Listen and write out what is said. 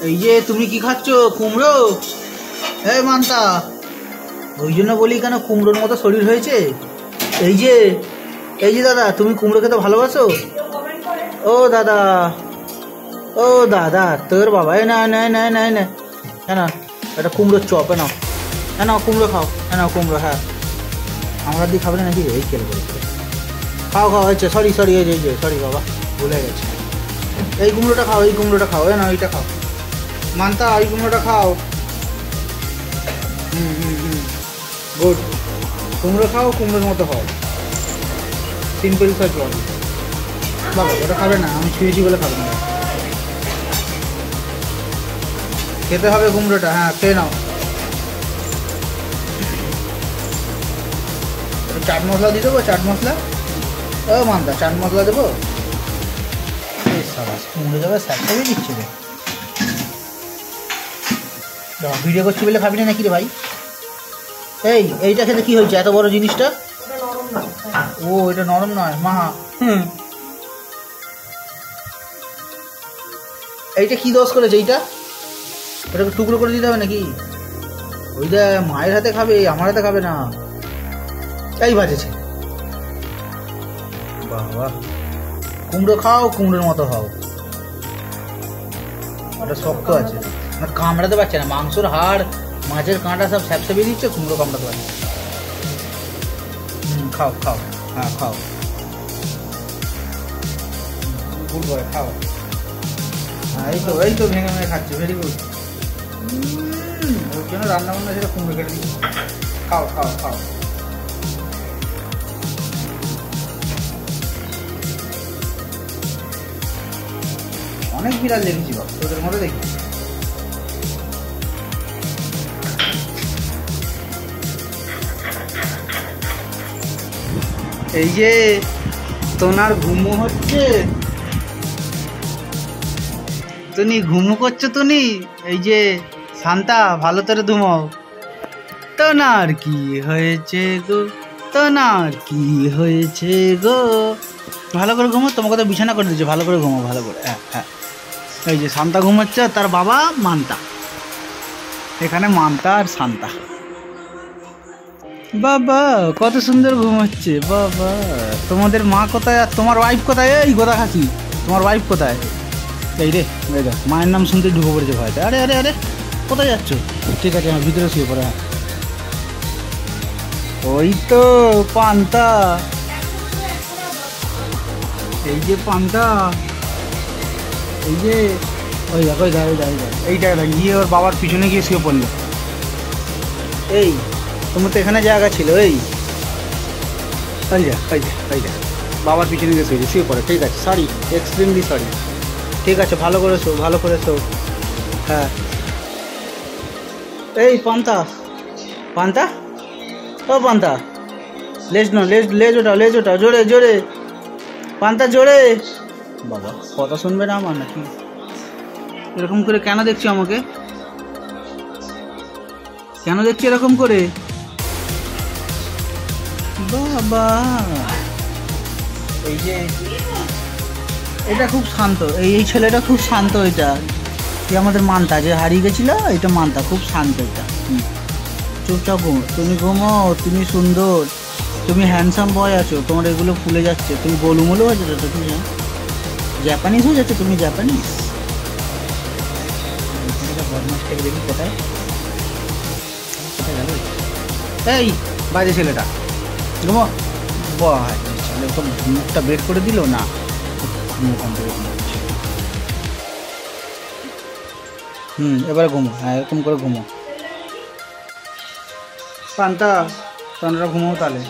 এই যে তুমি কি খাচ্ছ? কুমড়ো? এই মান্তা, ওই জন্য বলি কেন কুমড়োর মতো শরীর হয়েছে। এই যে দাদা, তুমি কুমড়ো খেতে ভালোবাসো? ও দাদা, ও দাদা, তোর বাবা না না না না না না, এটা কুমড়োর চপ। নাও নাও কুমড়ো খাও, নাও কুমড়ো। হ্যাঁ, আমরা দিয়ে খাবে নাকি? এই কেল করে খাও খাও। হয়েছে, সরি সরি, এই যে সরি বাবা, ভুলে গেছে। এই কুমড়োটা খাও, এই কুমড়োটা খাও। না এইটা খাও মান্তা, এই কুমড়োটা খাও। গুড। কুমড়ো খাও, কুমড়োর মতো খাও। সিম্পল সার্চ বাবা, ওটা খাবে না, আমি ছুঁয়েছি বলে খাবে না। খেতে হবে কুমড়োটা। হ্যাঁ, খেয়ে নাও। চাট মশলা দিয়ে দেবো? চাট মশলা? ও মান্তা, চাট মশলা দেবো? কুমড়ো যাবে, স্যাপটাই দিচ্ছে রে। ভিডিও করছি বলে খাবি না নাকি রে ভাই? এইটা খেতে কি হয়েছে? এত বড় জিনিসটা? ও, এটা নরম নয় মা। এইটা কি দোষ করেছে? এটাকে টুকরো করে দিতে হবে নাকি? ওইটা মায়ের হাতে খাবে, আমার হাতে খাবে না। এই বাজেছে বাবা। কুমড়ো খাও, কুমড়োর মতো খাও। ওটা শক্ত আছে, মানে কামড়াতে পারছে না। মাংসর হাড়, মাছের কাঁটা সব স্যাপসেপে দিচ্ছে, কুমড়ো কামড়াতে পারছে। খাও খাও, হ্যাঁ খাও, গুড বয়, খাও। হ্যাঁ, এই তো ভেঙে ভেঙে খাচ্ছে, ভেরি গুড। ওর জন্য রান্না বান্না সেটা কুমড়ো কেটে দিচ্ছি। খাও খাও খাও। অনেক বিড়াল দেখেছি বাবা, তোদের মধ্যে দেখি। এই যে তোনার ঘুমো হচ্ছে, তুমি ঘুমো করছো তুমি? এই যে শান্তা, ভালো করে ঘুমাও। তোনার কি হয়েছে গো, তোনার কি হয়েছে গো? ভালো করে ঘুমো, তোমাকে তো বিছানা করে দিচ্ছে, ভালো করে ঘুমো, ভালো করে। হ্যাঁ হ্যাঁ, এই যে শান্তা ঘুমাচ্ছে, তার বাবা মান্তা। এখানে মান্তা আর শান্তা। বাবা কত সুন্দর ঘুমাচ্ছে বাবা। তোমাদের মা কোথায় আর তোমার ওয়াইফ কোথায়? এই গোদা খাসি, তোমার ওয়াইফ কোথায়? এই রে, এই দেখ, মায়ের নাম শুনতে ঢুকে পড়েছে ভয়তে। আরে আরে আরে, কোথায় যাচ্ছ? ঠিক আছে, আমার ভিতরে শুয়ে পড়ে। হ্যাঁ, ওই তো পান্তা। এই যে পান্তা, এই যে ওই দেখ, ওই দেখ, ওই দেখ, এইটা গিয়ে ওর বাবার পিছনে গিয়ে শুয়ে পড়লো। এই তোমার তো এখানে জায়গা ছিল। এই বাবার পিছনে গিয়ে শুয়ে পড়ে। ঠিক আছে, সরি, এক্সট্রিমলি সরি। ঠিক আছে, ভালো করে শো, ভালো করে শো। হ্যাঁ, এই পান্তা, পান্তা, ও পান্তা, লেজ ওটা জোরে জোরে, পান্তা জোরে। বাবা কথা শুনবে না আমার নাকি? এরকম করে কেন দেখছো আমাকে? কেন দেখছি এরকম করে? বাবা, এই যে এটা খুব শান্ত, এই ছেলেটা খুব শান্ত। এটা কি আমাদের মান্তা যে হারিয়ে গেছিল, এটা মান্তা, খুব শান্ত এটা। চুপচাপ ঘুমো, তুমি ঘুমো, তুমি সুন্দর, তুমি হ্যান্ডসাম বয় আছো, তোমার এগুলো ফুলে যাচ্ছে, তুমি গোলুমোলু হয়ে যাচ্ছে, তুমি জাপানিজ হয়ে যাচ্ছে, তুমি জাপানিজ। বদমাসটাকে দেখি কোথায় কোথায় গেল। এই বাজে ছেলেটা, ঘুমো। ছেলে তো মুখটা বের করে দিল না, এবারে ঘুমো। হ্যাঁ, এরকম করে ঘুমো। পান্তা, তোমরা ঘুমো তাহলে।